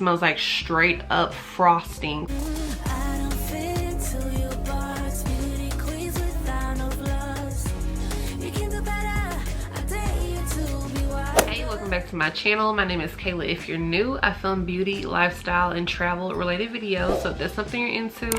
Smells like straight up frosting. Back to my channel. My name is Kayla. If you're new, I film beauty, lifestyle, and travel related videos. So if that's something you're into,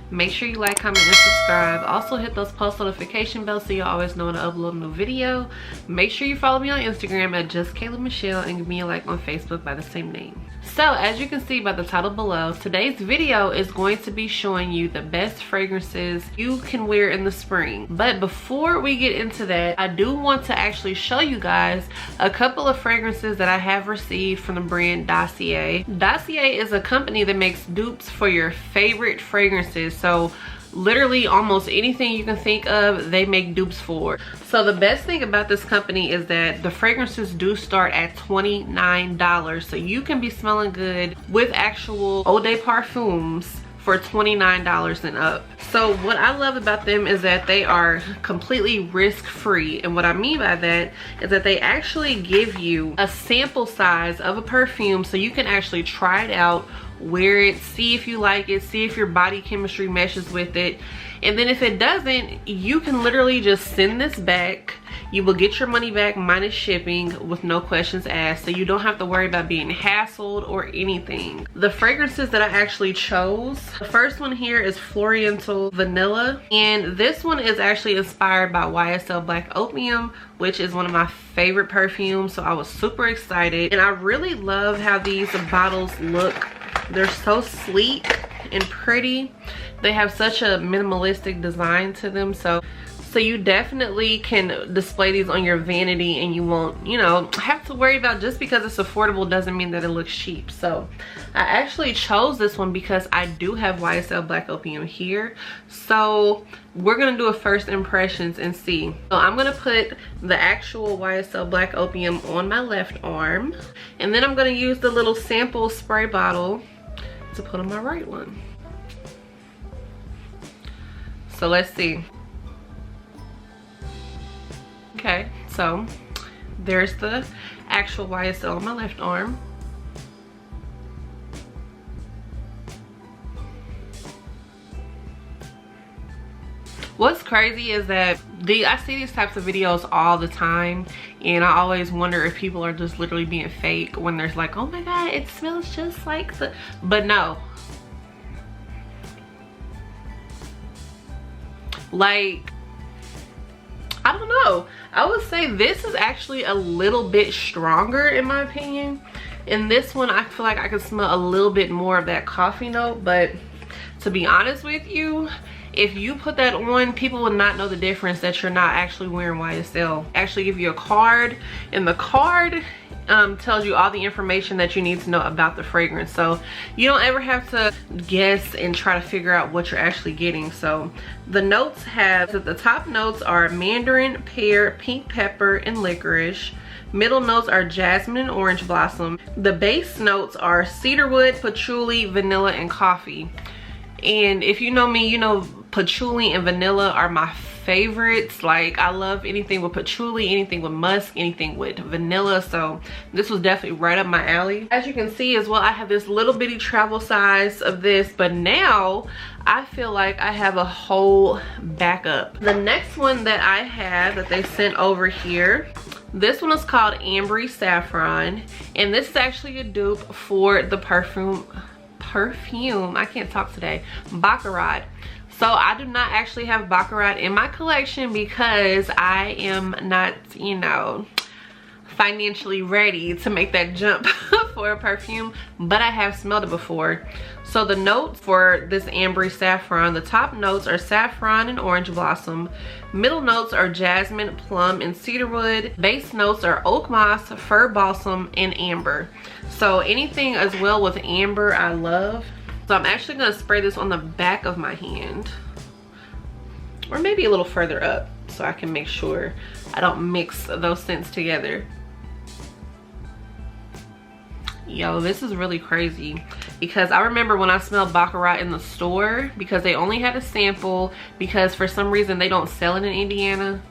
make sure you like, comment, and subscribe. Also hit those post notification bells so you always know when I upload a new video. Make sure you follow me on Instagram at JustKaylaMichelle and give me a like on Facebook by the same name. So as you can see by the title below, today's video is going to be showing you the best fragrances you can wear in the spring. But before we get into that, I do want to actually show you guys a couple of fragrances that I have received from the brand Dossier. Dossier is a company that makes dupes for your favorite fragrances. So literally almost anything you can think of, they make dupes for. So the best thing about this company is that the fragrances do start at $29. So you can be smelling good with actual eau de parfums for $29 and up. So what I love about them is that they are completely risk-free. And what I mean by that is that they actually give you a sample size of a perfume so you can actually try it out, wear it, see if you like it, see if your body chemistry meshes with it. And then if it doesn't, you can literally just send this back. You will get your money back minus shipping with no questions asked, so you don't have to worry about being hassled or anything. The fragrances that I actually chose, the first one here is Floriental Vanilla, and this one is actually inspired by YSL Black Opium, which is one of my favorite perfumes, so I was super excited. And I really love how these bottles look. They're so sleek and pretty. They have such a minimalistic design to them, so you definitely can display these on your vanity and you won't, you know, have to worry about, just because it's affordable doesn't mean that it looks cheap. So I actually chose this one because I do have YSL Black Opium here. So we're gonna do a first impressions and see. So I'm gonna put the actual YSL Black Opium on my left arm, and then I'm gonna use the little sample spray bottle to put on my right one. So let's see. Okay, so there's the actual YSL on my left arm. What's crazy is that I see these types of videos all the time, and I always wonder if people are just literally being fake when there's like, oh my god, it smells just like the, but no. Like, I don't know. I would say this is actually a little bit stronger in my opinion. In this one, I feel like I can smell a little bit more of that coffee note, but to be honest with you, if you put that on, people would not know the difference that you're not actually wearing YSL. Actually give you a card, and the card tells you all the information that you need to know about the fragrance, so you don't ever have to guess and try to figure out what you're actually getting. So the notes have, the top notes are mandarin, pear, pink pepper, and licorice. Middle notes are jasmine and orange blossom. The base notes are cedarwood, patchouli, vanilla, and coffee. And if you know me, you know patchouli and vanilla are my favorites. Like, I love anything with patchouli, anything with musk, anything with vanilla, so this was definitely right up my alley. As you can see as well, I have this little bitty travel size of this, but now I feel like I have a whole backup. The next one that I have that they sent over here, this one is called Ambery Saffron, and this is actually a dupe for the perfume, I can't talk today, Baccarat. So I do not actually have Baccarat in my collection because I am not, you know, financially ready to make that jump for a perfume, but I have smelled it before. So the notes for this Ambery Saffron, the top notes are saffron and orange blossom. Middle notes are jasmine, plum, and cedarwood. Base notes are oak moss, fir balsam, and amber. So anything as well with amber I love. So I'm actually gonna spray this on the back of my hand, or maybe a little further up so I can make sure I don't mix those scents together. Yo, this is really crazy because I remember when I smelled Baccarat in the store, because they only had a sample, because for some reason they don't sell it in Indiana.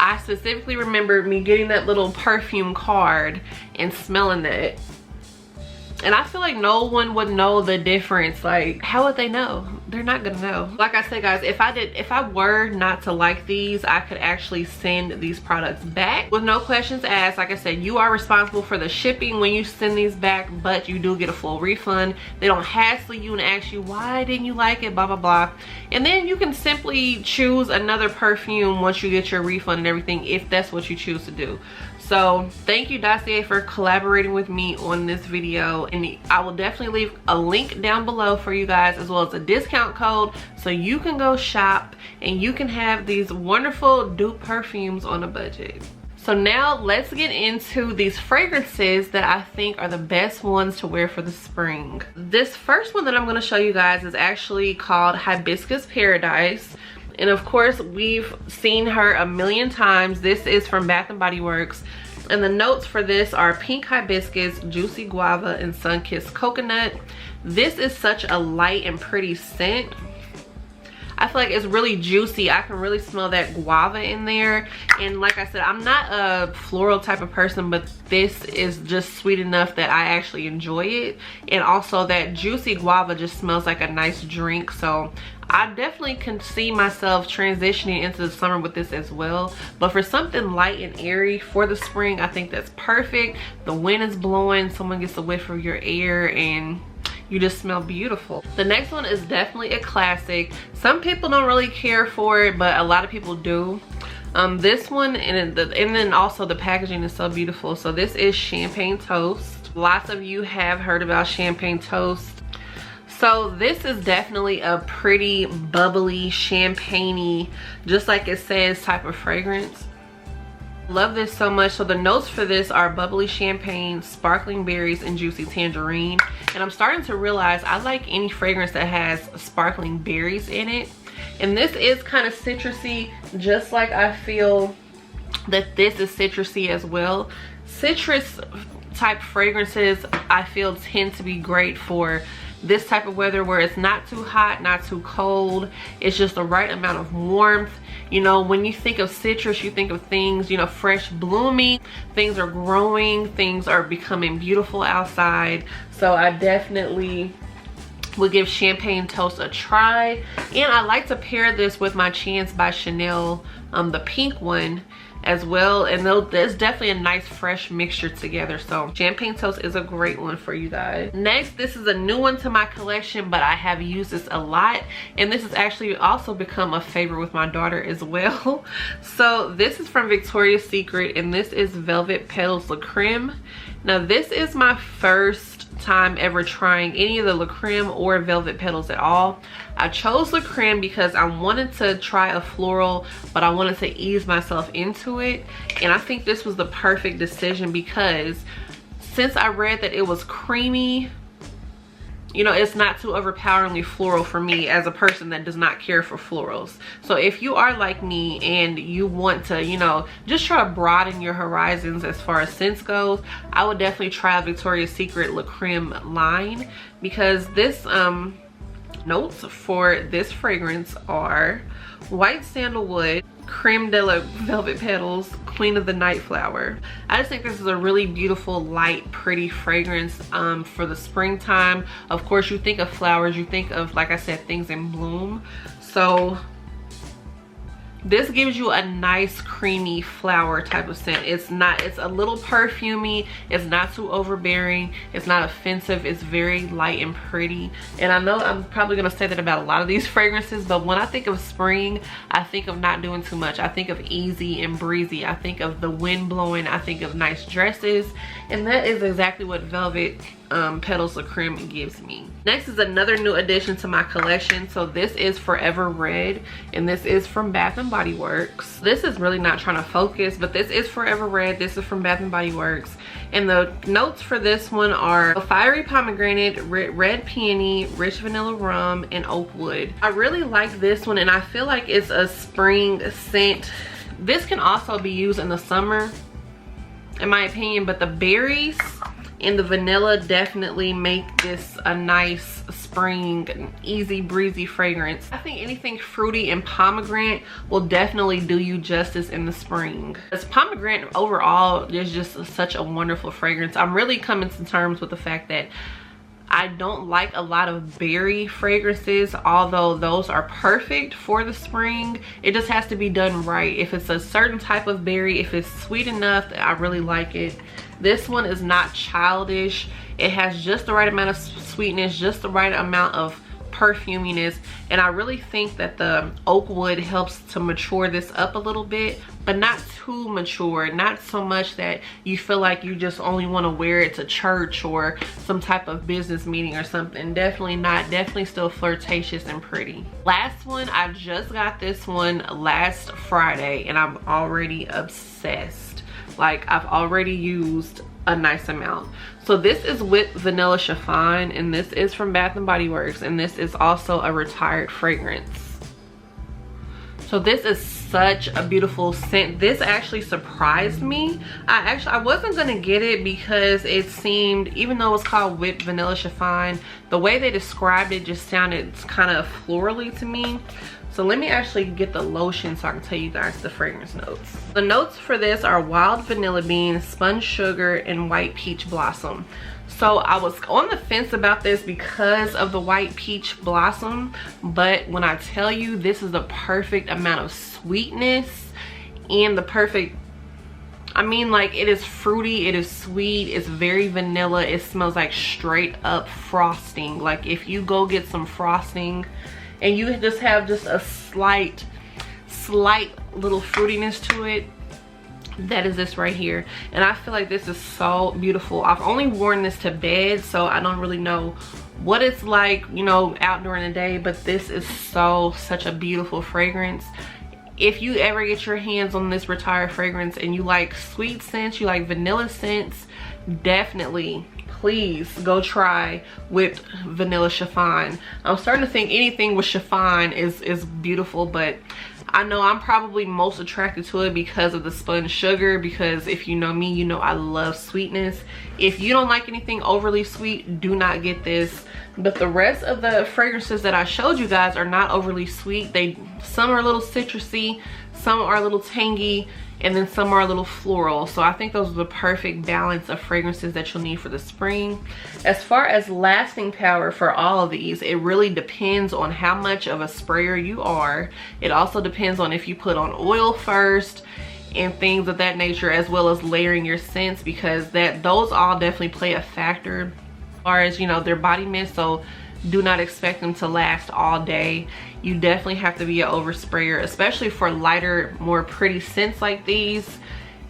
I specifically remember me getting that little perfume card and smelling that. And I feel like no one would know the difference. Like, how would they know? They're not gonna know. Like I said, guys, if I were not to like these, I could actually send these products back with no questions asked. Like I said, you are responsible for the shipping when you send these back, but you do get a full refund. They don't hassle you and ask you, why didn't you like it, blah, blah, blah. And then you can simply choose another perfume once you get your refund and everything, if that's what you choose to do. So thank you, Dossier, for collaborating with me on this video, and I will definitely leave a link down below for you guys, as well as a discount code, so you can go shop and you can have these wonderful dupe perfumes on a budget. So now let's get into these fragrances that I think are the best ones to wear for the spring. This first one that I'm going to show you guys is actually called Hibiscus Paradise. And of course, we've seen her a million times. This is from Bath & Body Works. And the notes for this are pink hibiscus, juicy guava, and sun-kissed coconut. This is such a light and pretty scent. I feel like it's really juicy. I can really smell that guava in there. And like I said, I'm not a floral type of person, but this is just sweet enough that I actually enjoy it. And also that juicy guava just smells like a nice drink. So I definitely can see myself transitioning into the summer with this as well. But for something light and airy for the spring, I think that's perfect. The wind is blowing, someone gets a whiff of your air, and you just smell beautiful. The next one is definitely a classic. Some people don't really care for it, but a lot of people do. This one, and then also the packaging is so beautiful. So this is Champagne Toast. Lots of you have heard about Champagne Toast. So this is definitely a pretty bubbly, champagne-y, just like it says, type of fragrance. Love this so much. So the notes for this are bubbly champagne, sparkling berries, and juicy tangerine. And I'm starting to realize I like any fragrance that has sparkling berries in it. And this is kind of citrusy, just like I feel that this is citrusy as well. Citrus type fragrances I feel tend to be great for this type of weather, where it's not too hot, not too cold. It's just the right amount of warmth. You know, when you think of citrus, you think of things, you know, fresh, blooming. Things are growing, things are becoming beautiful outside. So I definitely would give Champagne Toast a try. And I like to pair this with my Chance by Chanel, the pink one as well, and there's definitely a nice fresh mixture together. So Champagne Toast is a great one for you guys. Next, this is a new one to my collection, but I have used this a lot, and this has actually also become a favorite with my daughter as well. So this is from Victoria's Secret, and this is Velvet Petals La Creme. Now this is my first time ever trying any of the La Creme or Velvet Petals at all. I chose La Creme because I wanted to try a floral, but I wanted to ease myself into it. And I think this was the perfect decision, because since I read that it was creamy, you know, it's not too overpoweringly floral for me as a person that does not care for florals. So if you are like me and you want to, you know, just try to broaden your horizons as far as scents goes, I would definitely try Victoria's Secret La Creme line, because this notes for this fragrance are white sandalwood, creme de la velvet petals, queen of the night flower. I just think this is a really beautiful, light, pretty fragrance for the springtime. Of course, you think of flowers, you think of, like I said, things in bloom. So this gives you a nice creamy flower type of scent. It's a little perfumey, it's not too overbearing, it's not offensive, it's very light and pretty. And I know I'm probably gonna say that about a lot of these fragrances, but when I think of spring, I think of not doing too much. I think of easy and breezy. I think of the wind blowing. I think of nice dresses, and that is exactly what Velvet Petals La Creme gives me. Next is another new addition to my collection. So this is Forever Red, and this is from Bath & Body Works. This is really not trying to focus, but this is Forever Red. This is from Bath & Body Works, and the notes for this one are fiery pomegranate, red peony, rich vanilla rum, and oak wood. I really like this one, and I feel like it's a spring scent. This can also be used in the summer, in my opinion, but the berries and the vanilla definitely make this a nice spring, easy breezy fragrance. I think anything fruity and pomegranate will definitely do you justice in the spring. Because pomegranate overall is just such a wonderful fragrance. I'm really coming to terms with the fact that I don't like a lot of berry fragrances, although those are perfect for the spring. It just has to be done right. If it's a certain type of berry, if it's sweet enough, I really like it. This one is not childish. It has just the right amount of sweetness, just the right amount of perfuminess, and I really think that the oak wood helps to mature this up a little bit, but not too mature, not so much that you feel like you just only want to wear it to church or some type of business meeting or something. Definitely not. Definitely still flirtatious and pretty. Last one, I just got this one last Friday and I'm already obsessed. Like, I've already used a nice amount. So this is with Vanilla Chiffon, and this is from Bath and Body Works, and this is also a retired fragrance. So this is such a beautiful scent. This actually surprised me. I wasn't gonna get it because it seemed, even though it was called Whipped Vanilla Chiffon, the way they described it just sounded kind of florally to me. So let me actually get the lotion so I can tell you guys the fragrance notes. The notes for this are wild vanilla bean, sponge sugar, and white peach blossom. So I was on the fence about this because of the white peach blossom, but when I tell you this is the perfect amount of sweetness and the perfect, I mean, like, it is fruity, it is sweet, it's very vanilla, it smells like straight up frosting. Like if you go get some frosting and you just have just a slight little fruitiness to it, that is this right here. And I feel like this is so beautiful. I've only worn this to bed, so I don't really know what it's like, you know, out during the day, but this is such a beautiful fragrance. If you ever get your hands on this retired fragrance and you like sweet scents, you like vanilla scents, definitely please go try Whipped Vanilla Chiffon. I'm starting to think anything with chiffon is beautiful, but I know I'm probably most attracted to it because of the sponge sugar, because if you know me, you know I love sweetness. If you don't like anything overly sweet, do not get this. But the rest of the fragrances that I showed you guys are not overly sweet. Some are a little citrusy, some are a little tangy, and then some are a little floral. So I think those are the perfect balance of fragrances that you'll need for the spring. As far as lasting power for all of these, it really depends on how much of a sprayer you are. It also depends on if you put on oil first and things of that nature, as well as layering your scents, because those all definitely play a factor as far as, you know, their body mist. So do not expect them to last all day. You definitely have to be an oversprayer, especially for lighter, more pretty scents like these.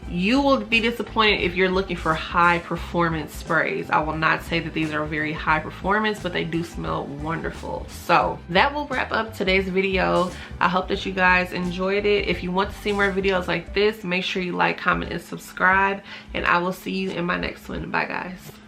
You will be disappointed if you're looking for high performance sprays. I will not say that these are very high performance, but they do smell wonderful. So that will wrap up today's video. I hope that you guys enjoyed it. If you want to see more videos like this, make sure you like, comment, and subscribe, and I will see you in my next one. Bye guys.